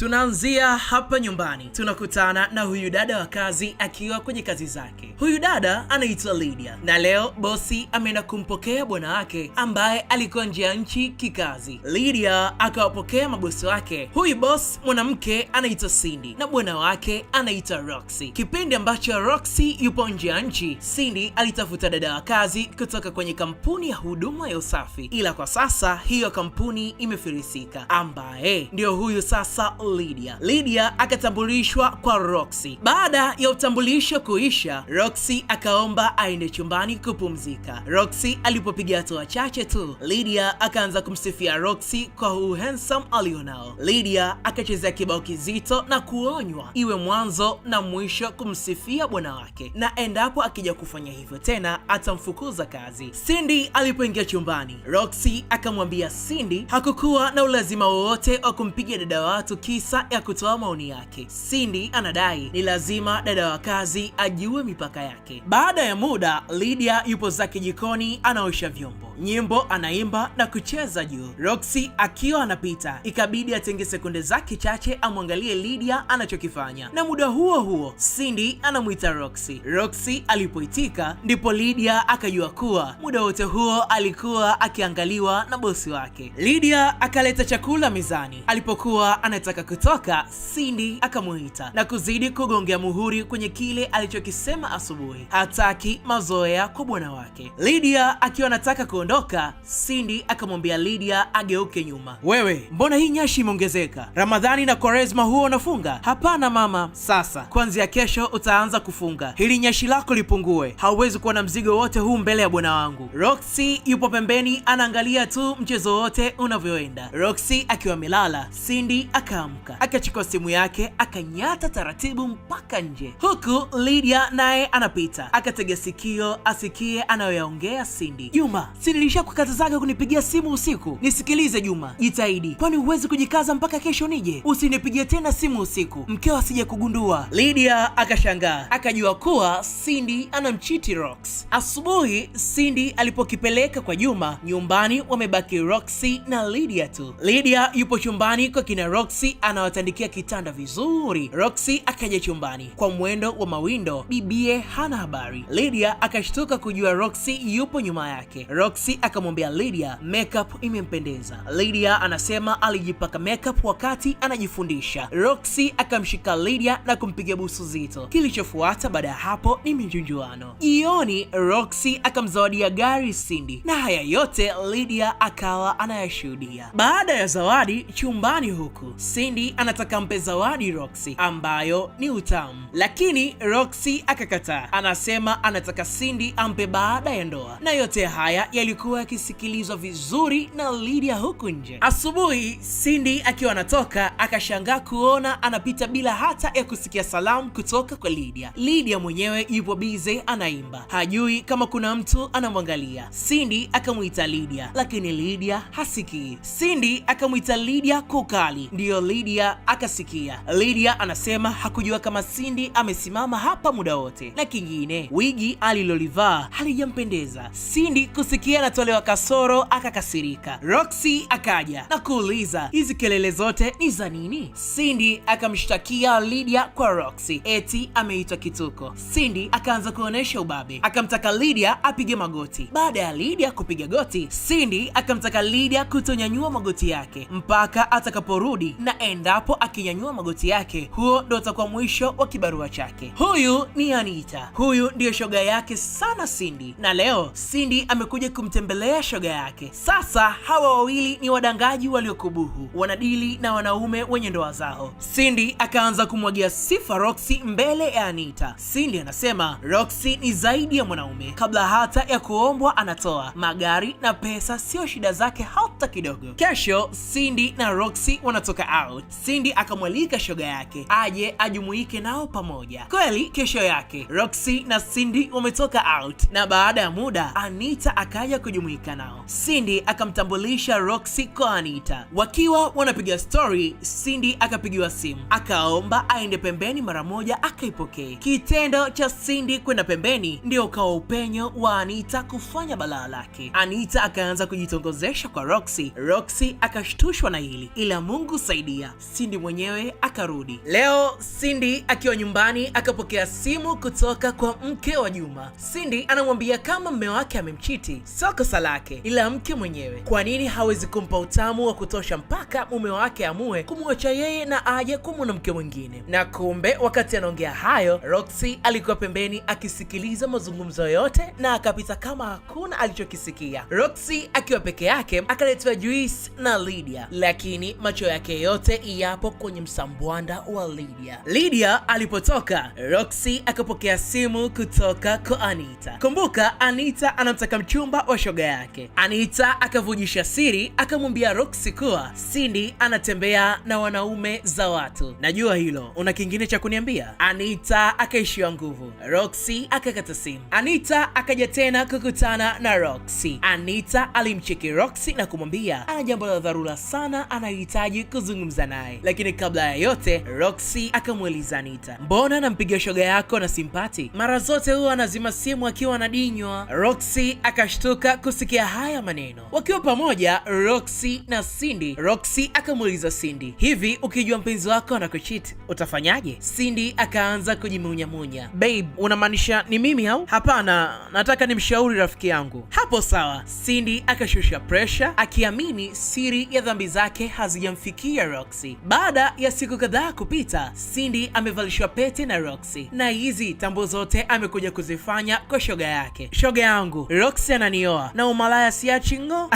Tunaanzia hapa nyumbani, tunakutana na huyu dada wa kazi akiwa kwenye kazi zake. Huyu dada anaitwa Lydia, na leo bosi ameenda kumpokea bwana wake ambaye alikuwa nje ya nchi kikazi. Lydia akawapokea mabosi wake. Huyu boss mwanamke anaitwa Cindy na bwana wake anaitwa Roxy. Kipindi ambacho Roxy yupo nje ya nchi, Cindy alitafuta dada wa kazi kutoka kwenye kampuni ya huduma ya usafi, ila kwa sasa hiyo kampuni imefilisika, ambaye ndio huyu sasa Lydia. Lydia akatambulishwa kwa Roxy. Baada ya utambulisho kuisha, Roxy akaomba aende chumbani kupumzika. Roxy alipopiga hatua chache tu, Lydia akaanza kumsifia Roxy kwa handsome alionao. Lydia akachezea kibao kizito na kuonywa iwe mwanzo na mwisho kumsifia bwana wake, na endapo akija kufanya hivyo tena atamfukuza kazi. Cindy alipoingia chumbani, Roxy akamwambia Cindy hakukuwa na ulazima wowote wa kumpiga dada watu kisa ya kutoa maoni yake. Cindy anadai ni lazima dada wa kazi ajue mipaka yake. Baada ya muda, Lydia yupo zake jikoni anaosha vyombo. Nyimbo anaimba na kucheza juu. Roxy akiwa anapita, ikabidi atenge sekunde zake chache amwangalie Lydia anachokifanya, na muda huo huo Cindy anamuita Roxy. Roxy alipoitika ndipo Lydia akajua kuwa muda wote huo alikuwa akiangaliwa na bosi wake. Lydia akaleta chakula mezani. Alipokuwa anataka kutoka, Cindy akamuita na kuzidi kugongea muhuri kwenye kile alichokisema asubuhi, hataki mazoea kwa bwana wake. Lydia akiwa anataka kuondoka, Cindy akamwambia Lydia ageuke nyuma. Wewe, mbona hii nyashi imeongezeka? Ramadhani na Kwaresma huo unafunga? Hapana mama, sasa kuanzia kesho utaanza kufunga. Hili nyashi lako lipungue. Hauwezi kuwa na mzigo wote huu mbele ya bwana wangu. Roxy yupo pembeni anaangalia tu mchezo wote unavyoenda. Roxy akiwa amelala, Cindy akaamka, akachukua simu yake akanyata taratibu mpaka nje, huku Lydia naye anapita akatega sikio asikie anayoyaongea Cindy. Juma, si nilishakukatazaga kunipigia simu usiku? Nisikilize Juma, jitahidi, kwani huwezi kujikaza mpaka kesho nije? Usinipigie tena simu usiku, mkeo asije kugundua. Lydia akashangaa, akajua kuwa Cindy anamchiti Rox. Asubuhi Cindy alipokipeleka kwa Juma, nyumbani wamebaki Roxy na Lydia tu. Lydia yupo chumbani kwa kina Roxy anawatandikia kitanda vizuri. Roxy akaja chumbani kwa mwendo wa mawindo, bibie hana habari. Lydia akashtuka kujua Roxy yupo nyuma yake. Roxy akamwambia Lydia makeup imempendeza. Lydia anasema alijipaka makeup wakati anajifundisha. Roxy akamshika Lydia na kumpiga busu zito. Kilichofuata baada ya hapo ni mijunjuano. Jioni Roxy akamzawadia gari Cindy, na haya yote Lydia akawa anayashuhudia. Baada ya zawadi chumbani huku, Cindy anataka mpe zawadi Roxy ambayo ni utamu, lakini Roxy akakataa. Anasema anataka Cindy ampe baada ya ndoa, na yote haya yalikuwa yakisikilizwa vizuri na Lydia huku nje. Asubuhi Cindy akiwa anatoka akashangaa kuona anapita bila hata ya kusikia salamu kutoka kwa Lydia. Lydia mwenyewe yupo bize anaimba, hajui kama kuna mtu anamwangalia. Cindy akamuita Lydia, lakini Lydia hasikii. Cindy akamuita Lydia kwa ukali, ndiyo Lydia akasikia. Lydia anasema hakujua kama Cindy amesimama hapa muda wote, na kingine wigi alilolivaa halijampendeza. Cindy kusikia anatolewa kasoro akakasirika. Roxy akaja na kuuliza hizi kelele zote ni za nini? Cindy akamshtakia Lydia kwa Roxy eti ameitwa kituko. Cindy akaanza kuonesha ubabe, akamtaka Lydia apige magoti. Baada ya Lydia kupiga goti, Cindy akamtaka Lydia kutonyanyua magoti yake mpaka atakaporudi, na endapo akinyanyua magoti yake, huo ndo utakuwa mwisho wa kibarua chake. Huyu ni Anita, huyu ndiyo shoga yake sana Cindy, na leo Cindy amekuja kumtembelea shoga yake. Sasa hawa wawili ni wadangaji waliokubuhu, wanadili na wanaume wenye ndoa zao. Cindy akaanza kumwagia sifa Roxy mbele ya Anita. Cindy anasema Roxy ni zaidi ya mwanaume, kabla hata ya kuombwa anatoa. Magari na pesa sio shida zake hata kidogo. Kesho Cindy na Roxy wanatoka out. Cindy akamwalika shoga yake aje ajumuike nao pamoja. Kweli kesho yake Roxy na Cindy wametoka out, na baada ya muda Anita akaja kujumuika nao. Cindy akamtambulisha Roxy kwa Anita. Wakiwa wanapiga story, Cindy akapigiwa simu, akaomba aende pembeni mara moja akaipokee. Kitendo cha Cindy kwenda pembeni ndio ukawa upenyo wa Anita kufanya balaa lake. Anita akaanza kujitongozesha kwa Roxy. Roxy akashtushwa na hili, ila Mungu saidia, muda Cindy mwenyewe akarudi. Leo Cindy akiwa nyumbani akapokea simu kutoka kwa mke wa Juma. Cindy anamwambia kama mume wake amemchiti sio kosa lake, ila mke mwenyewe. Kwa nini hawezi kumpa utamu wa kutosha mpaka mume wake amue kumwacha yeye na aje kwa mwanamke mwingine? Na kumbe wakati anaongea hayo, Roxy alikuwa pembeni akisikiliza mazungumzo yote na akapita kama hakuna alichokisikia. Roxy akiwa peke yake akaletewa juice na Lydia, lakini macho yake yote yapo kwenye msambwanda wa Lydia. Lydia alipotoka, Roxy akapokea simu kutoka kwa Anita. Kumbuka Anita anamtaka mchumba wa shoga yake. Anita akavujisha siri, akamwambia Roxy kuwa Cindy anatembea na wanaume za watu. Najua hilo, una kingine cha kuniambia? Anita akaishiwa nguvu. Roxy akakata simu. Anita akaja tena kukutana na Roxy. Anita alimcheki Roxy na kumwambia ana jambo la dharura sana anahitaji kuzungumza naye. Lakini kabla ya yote, Roxy akamweleza Anita, mbona nampigia shoga yako na simpati? Mara zote huwa anazima simu akiwa anadinywa. Roxy akashtuka kusikia haya maneno. Wakiwa pamoja Roxy na Cindy, Roxy akamuuliza Cindy, hivi ukijua mpenzi wako anakucheat utafanyaje? Cindy akaanza kujimunyamunya. Babe, unamaanisha ni mimi au? Hapana, nataka nimshauri rafiki yangu. Hapo sawa. Cindy akashusha pressure akiamini siri ya dhambi zake hazijamfikia Roxy. Baada ya siku kadhaa kupita, Cindy amevalishwa pete na Roxy, na hizi tambo zote amekuja kuzifanya kwa shoga yake. Shoga yangu, Roxy ananioa na umalaya siachi ngo.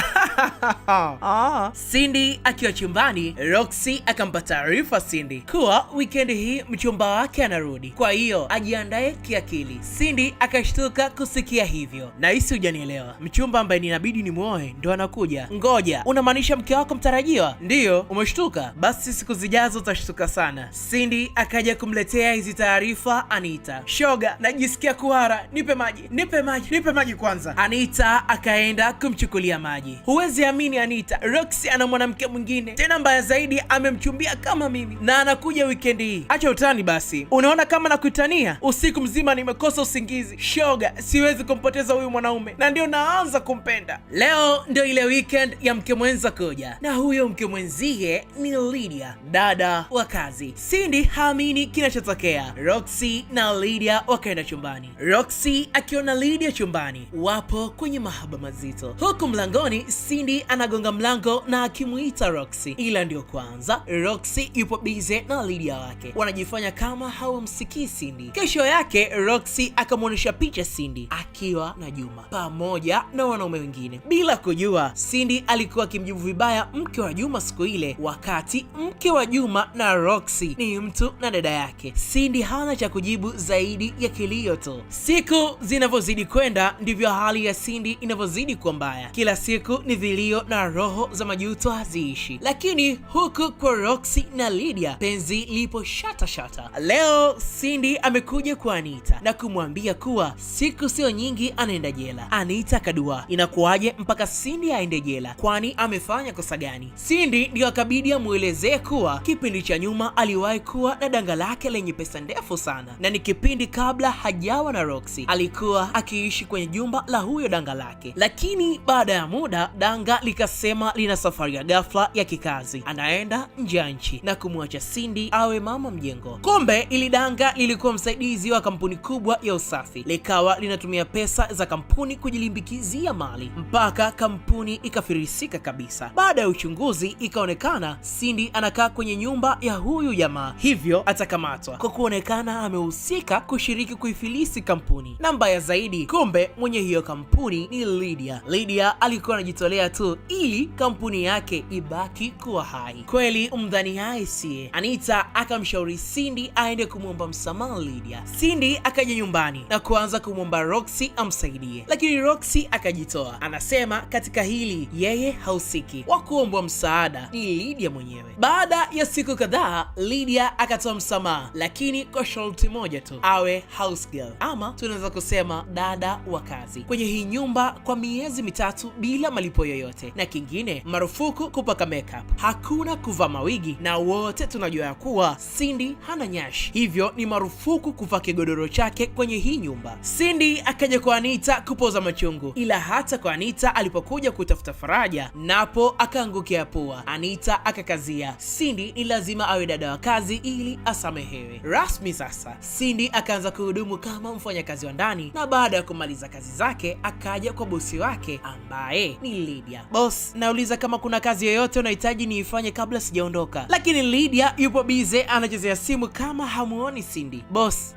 Cindy akiwa chumbani, Roxy akampa taarifa Cindy kuwa weekend hii mchumba wake anarudi, kwa hiyo ajiandae kiakili. Cindy akashtuka kusikia hivyo. Na hisi hujanielewa, mchumba ambaye ninabidi nimuoe ndo anakuja? Ngoja, unamaanisha mke wako mtarajiwa? Ndiyo, umeshtuka? Basi siku zijazo utashtuka sana. Cindy akaja kumletea hizi taarifa Anita. Shoga, najisikia kuhara, nipe maji, nipe maji, nipe maji kwanza. Anita akaenda kumchukulia maji. Huwezi amini Anita, Roxy ana mwanamke mwingine, tena mbaya zaidi amemchumbia kama mimi, na anakuja weekend hii. Acha utani basi, unaona kama nakutania? Usiku mzima nimekosa usingizi. Shoga, siwezi kumpoteza huyu mwanaume na ndio naanza kumpenda. Leo ndio ile weekend ya mke mwenza kuja, na huyo mke mwenzie ni Lydia, dada wa kazi. Cindy haamini kinachotokea. Roxy na Lydia wakaenda chumbani. Roxy akiona Lydia chumbani, wapo kwenye mahaba mazito. Huku mlangoni Cindy anagonga mlango na akimuita Roxy, ila ndio kwanza Roxy yupo busy na Lydia wake, wanajifanya kama hawamsikii Cindy. Kesho yake Roxy akamwonyesha picha Cindy akiwa na Juma pamoja na wanaume wengine, bila kujua Cindy alikuwa akimjibu vibaya mke wa Juma siku ile, wakati mke wa Juma na Roxy ni mtu na dada yake. Cindy hana cha kujibu zaidi ya kilio tu. Siku zinavyozidi kwenda ndivyo hali ya Cindy inavyozidi kuwa mbaya. Kila siku ni vilio na roho za majuto haziishi. Lakini huku kwa Roxy na Lydia penzi lipo shata shata. Leo Cindy amekuja kwa Anita na kumwambia kuwa siku sio nyingi anaenda jela. Anita kadua, inakuwaje mpaka Cindy aende jela? Kwani amefanya kosa gani? Cindy ndio akabidi amuelezee kuwa kipindi cha nyuma aliwahi kuwa na danga lake lenye pesa ndefu sana, na ni kipindi kabla hajawa na Roxy alikuwa akiishi kwenye jumba la huyo danga lake. Lakini baada ya muda danga likasema lina safari ya ghafla ya kikazi, anaenda nje ya nchi na kumwacha Cindy awe mama mjengo. Kumbe ili danga lilikuwa msaidizi wa kampuni kubwa ya usafi, likawa linatumia pesa za kampuni kujilimbikizia mali mpaka kampuni ikafirisika kabisa. Baada ya uchunguzi ikaonekana Cindy anakaa kwenye nyumba ya huyu jamaa, hivyo atakamatwa kwa kuonekana amehusika kushiriki kuifilisi kampuni. Na mbaya zaidi, kumbe mwenye hiyo kampuni ni Lydia. Lydia alikuwa anajitolea tu ili kampuni yake ibaki kuwa hai. Kweli umdhani hai siye. Anita akamshauri Cindy aende kumwomba msamaha Lydia. Cindy akaja nyumbani na kuanza kumwomba Roxy amsaidie, lakini Roxy akajitoa. Anasema katika hili yeye hausiki, wa kuombwa msaada ni Lydia mwenyewe. Baada ya siku kadhaa Lydia akatoa msamaha, lakini kwa sharti moja tu, awe house girl, ama tunaweza kusema dada wa kazi kwenye hii nyumba kwa miezi mitatu bila malipo yoyote, na kingine marufuku kupaka makeup, hakuna kuvaa mawigi, na wote tunajua kuwa Cindy hana nyash, hivyo ni marufuku kuvaa kigodoro chake kwenye hii nyumba. Cindy akaja kwa Anita kupoza machungu, ila hata kwa Anita alipokuja kutafuta faraja napo akaangukia pua. Anita akakazia Lydia, Cindy ni lazima awe dada wa kazi ili asamehewe. Rasmi sasa, Cindy akaanza kuhudumu kama mfanyakazi wa ndani, na baada ya kumaliza kazi zake akaja kwa bosi wake ambaye ni Lydia. Boss, nauliza kama kuna kazi yoyote unahitaji niifanye kabla sijaondoka. Lakini Lydia yupo bize anachezea simu kama hamuoni Cindy. Boss,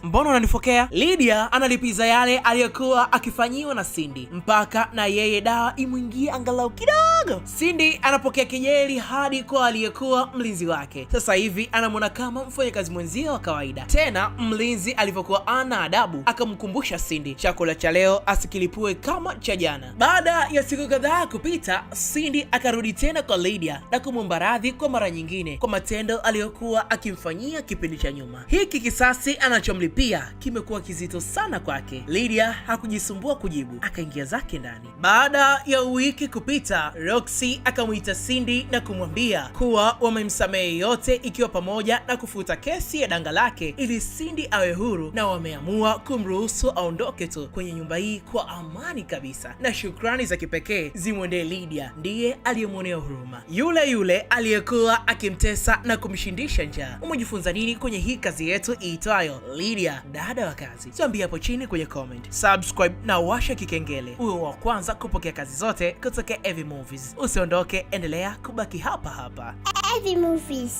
mbona unanifokea? Lydia analipiza yale aliyokuwa akifanyiwa na Cindy mpaka na yeye dawa imwingie angalau kidogo. Cindy anapokea kejeli hadi kwa aliyekuwa mlinzi wake. Sasa hivi anamwona kama mfanyakazi mwenzio wa kawaida. Tena mlinzi alivyokuwa ana adabu akamkumbusha Cindy chakula cha leo asikilipue kama cha jana. Baada ya siku kadhaa kupita, Cindy akarudi tena kwa Lydia na kumwomba radhi kwa mara nyingine kwa matendo aliyokuwa akimfanyia kipindi cha nyuma. Hiki kisasi anachomlipia kimekuwa kizito sana kwake. Lydia hakujisumbua kujibu, akaingia zake ndani. Baada ya wiki kupita, Roxy akamuita Cindy na kumwambia kuwa wamemsamehe yote, ikiwa pamoja na kufuta kesi ya danga lake ili Cindy awe huru, na wameamua kumruhusu aondoke tu kwenye nyumba hii kwa amani kabisa. Na shukrani za kipekee zimwendee Lydia, ndiye aliyemwonea huruma, yule aliyekuwa akimtesa na kumshindisha njaa. Umejifunza nini kwenye hii kazi yetu iitwayo Lydia, dada wa kazi? Tuambie hapo chini kwenye comment. Subscribe na washa kikengele uwe wa kwanza kupokea kazi zote kutoka Heavy Movies. Usiondoke, endelea kubaki hapa hapa. Heavy Movies.